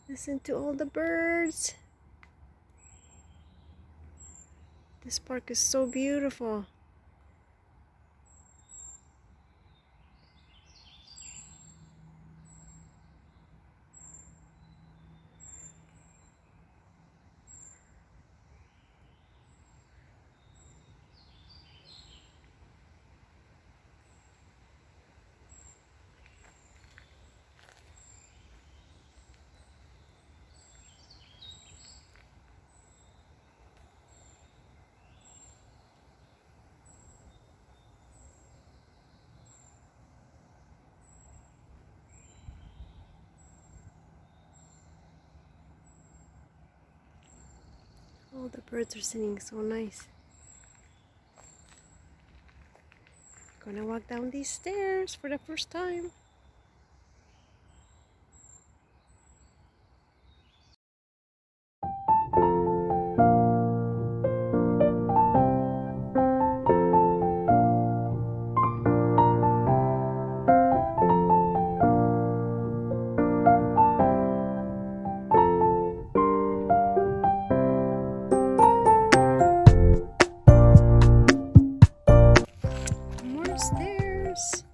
Listen to all the birds. This park is so beautiful. All the birds are singing so nice. Gonna walk down these stairs for the first time. More stairs.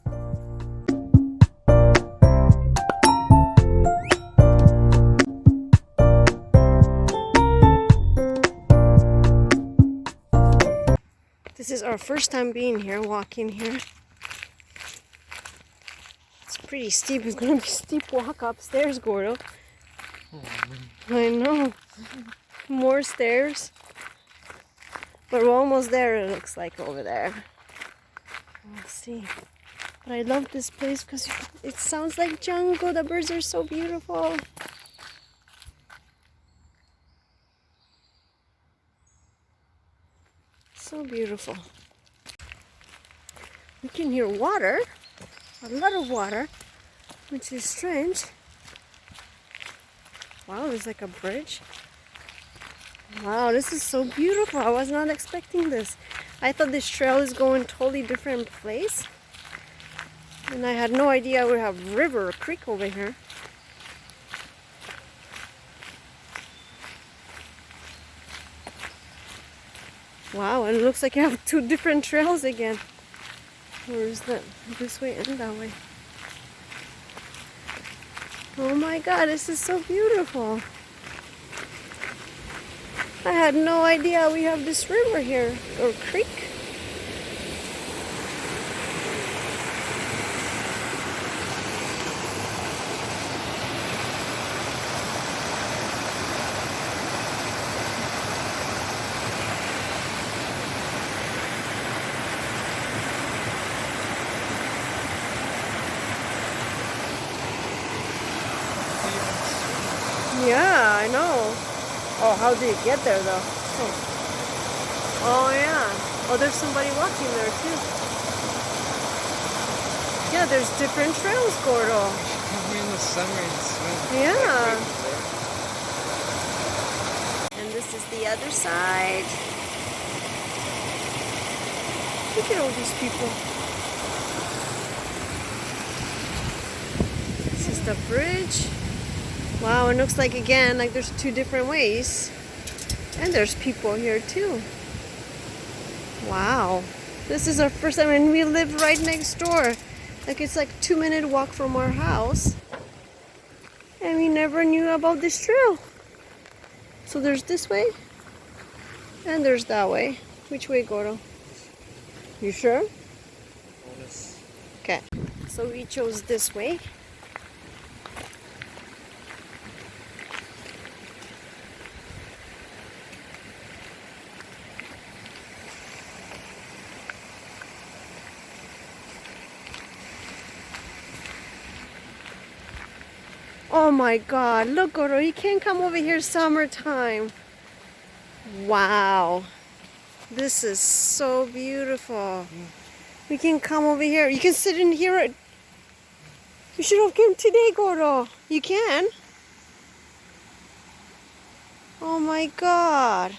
This is our first time being here, walking here. It's pretty steep. It's gonna be a steep walk upstairs, Gordo. I know. More stairs. But we're almost there, it looks like, over there. Let's see. But I love this place because it sounds like jungle. The birds are so beautiful. So beautiful. We can hear water. A lot of water. Which is strange. Wow, there's like a bridge. Wow, this is so beautiful. I was not expecting this. I thought this trail is going totally different place. And I had no idea we have river or creek over here. Wow, and it looks like you have two different trails again. Where is that? This way and that way. Oh my god, this is so beautiful. I had no idea we have this river here, or creek. Yeah, I know. Oh, how do you get there though? Oh yeah. Oh, there's somebody watching there too. Yeah, there's different trails, Gordo. In the summer and swim. Yeah. And this is the other side. Look at all these people. This is the bridge. Wow, it looks like again, like there's two different ways. And there's people here too. Wow. This is our first time, and we live right next door. Like it's like 2-minute walk from our house. And we never knew about this trail. So there's this way. And there's that way. Which way, Goro? You sure? Okay. So we chose this way. Oh my god, look, Goro, you can't come over here summertime. Wow. This is so beautiful. We can come over here. You can sit in here. You should have come today, Goro. You can. Oh my god.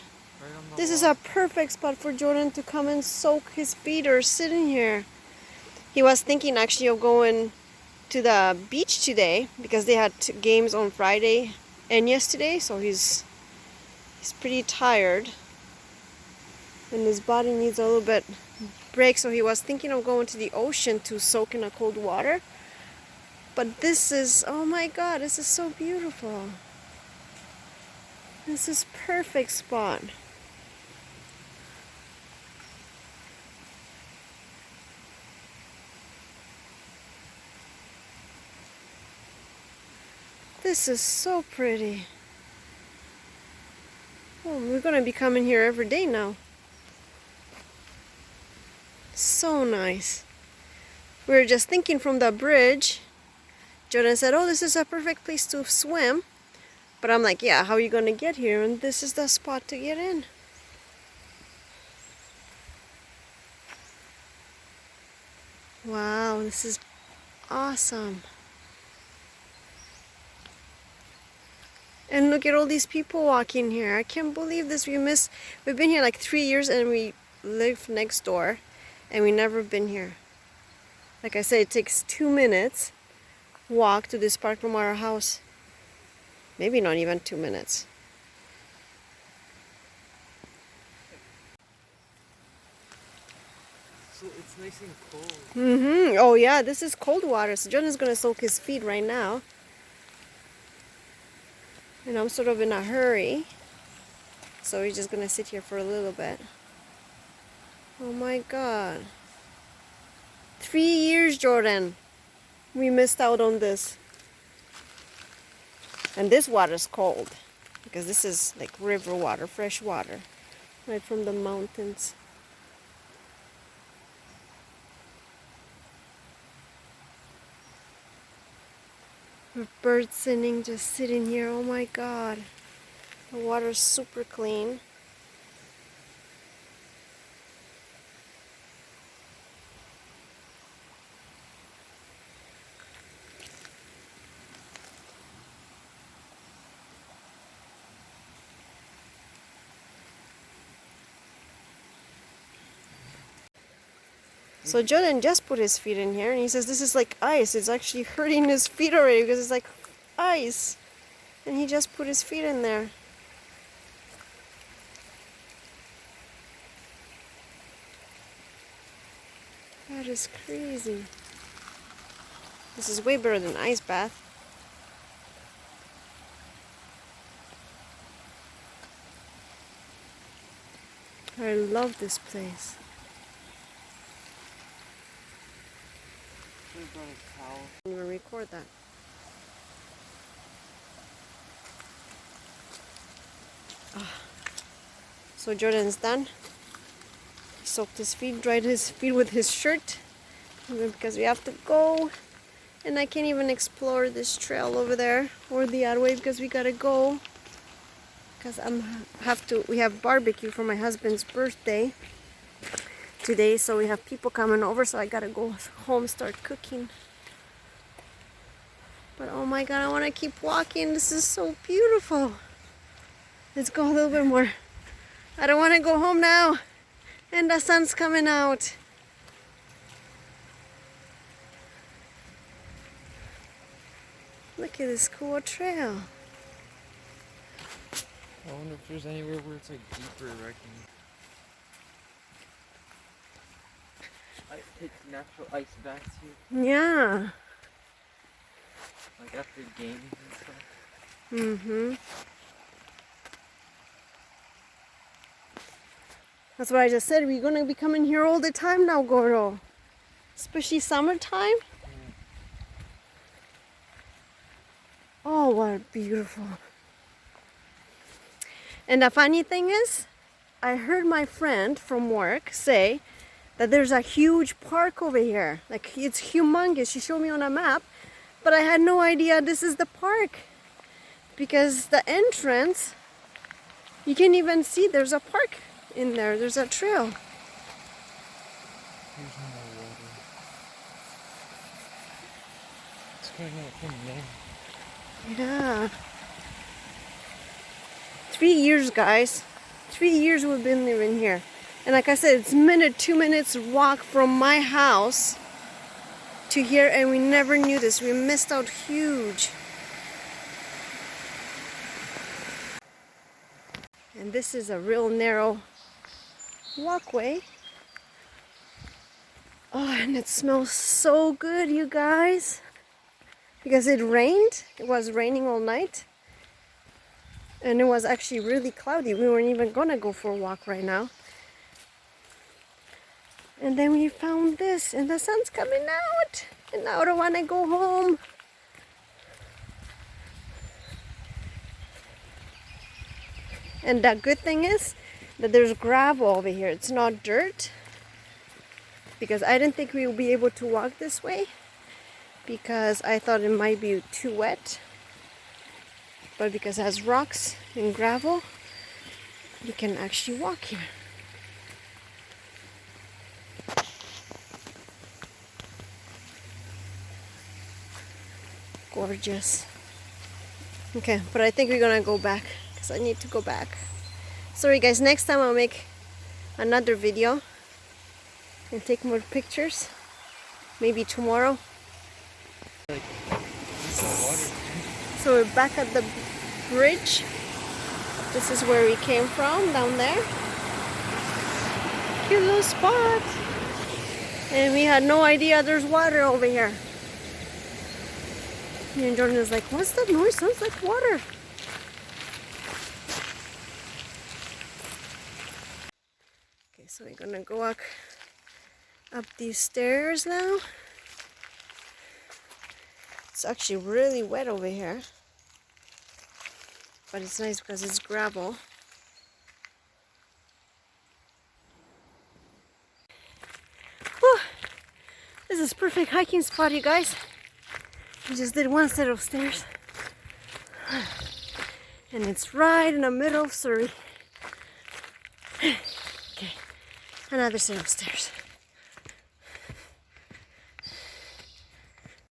This is a perfect spot for Jordan to come and soak his feet or sit in here. He was thinking actually of going to the beach today because they had games on Friday and yesterday, so he's pretty tired and his body needs a little bit break, so he was thinking of going to the ocean to soak in a cold water. But this is, oh my god, this is so beautiful. This is perfect spot. This is so pretty. Oh, we're gonna be coming here every day now. So nice. We were just thinking from the bridge. Jordan said, oh, this is a perfect place to swim. But I'm like, yeah, how are you gonna get here? And this is the spot to get in. Wow, this is awesome. And look at all these people walking here. I can't believe this. We've been here like 3 years and we live next door and we never been here. Like I said, it takes 2 minutes walk to this park from our house. Maybe not even 2 minutes. So it's nice and cold. Mm-hmm. Oh yeah, this is cold water. So John is gonna soak his feet right now. And I'm sort of in a hurry. So we're just gonna sit here for a little bit. Oh my god. 3 years, Jordan. We missed out on this. And this water's cold. Because this is like river water, fresh water. Right from the mountains. Birds singing, just sitting here. Oh my god. The water's super clean. So Jordan just put his feet in here and he says this is like ice. It's actually hurting his feet already because it's like ice. And he just put his feet in there. That is crazy. This is way better than ice bath. I love this place. Should have brought a towel. I didn't even record that. So Jordan's done. He soaked his feet, dried his feet with his shirt because we have to go. And I can't even explore this trail over there or the other way because we gotta go. Because we have barbecue for my husband's birthday today, so we have people coming over, so I gotta go home, start cooking. But oh my god, I want to keep walking. This is so beautiful. Let's go a little bit more. I don't want to go home now. And the sun's coming out. Look at this cool trail. I wonder if there's anywhere where it's like deeper, I reckon. It's natural ice baths here. Yeah. Like after games and stuff. Mm-hmm. That's what I just said. We're going to be coming here all the time now, Goro. Especially summertime. Oh, what beautiful. And the funny thing is, I heard my friend from work say that there's a huge park over here. Like, it's humongous. She showed me on a map, but I had no idea this is the park. Because the entrance, you can't even see there's a park in there. There's a trail. There's no water. It's going on from there. Yeah. 3 years, guys. 3 years we've been living here. And like I said, it's 2 minutes walk from my house to here, and we never knew this. We missed out huge. And this is a real narrow walkway. Oh, and it smells so good, you guys. Because it rained. It was raining all night. And it was actually really cloudy. We weren't even gonna go for a walk right now. And then we found this, and the sun's coming out. And now I don't wanna go home. And the good thing is that there's gravel over here. It's not dirt. Because I didn't think we would be able to walk this way. Because I thought it might be too wet. But because it has rocks and gravel, you can actually walk here. Gorgeous. Okay, but I think we're gonna go back because I need to go back. Sorry guys, next time I'll make another video and take more pictures. Maybe tomorrow. So we're back at the bridge. This is where we came from, down there. Cute little spot. And we had no idea there's water over here. And Jordan is like, what's that noise? Sounds like water. Okay, so we're gonna go up these stairs now. It's actually really wet over here. But it's nice because it's gravel. Whew. This is perfect hiking spot, you guys. We just did one set of stairs. And it's right in the middle of Surrey. Okay, another set of stairs.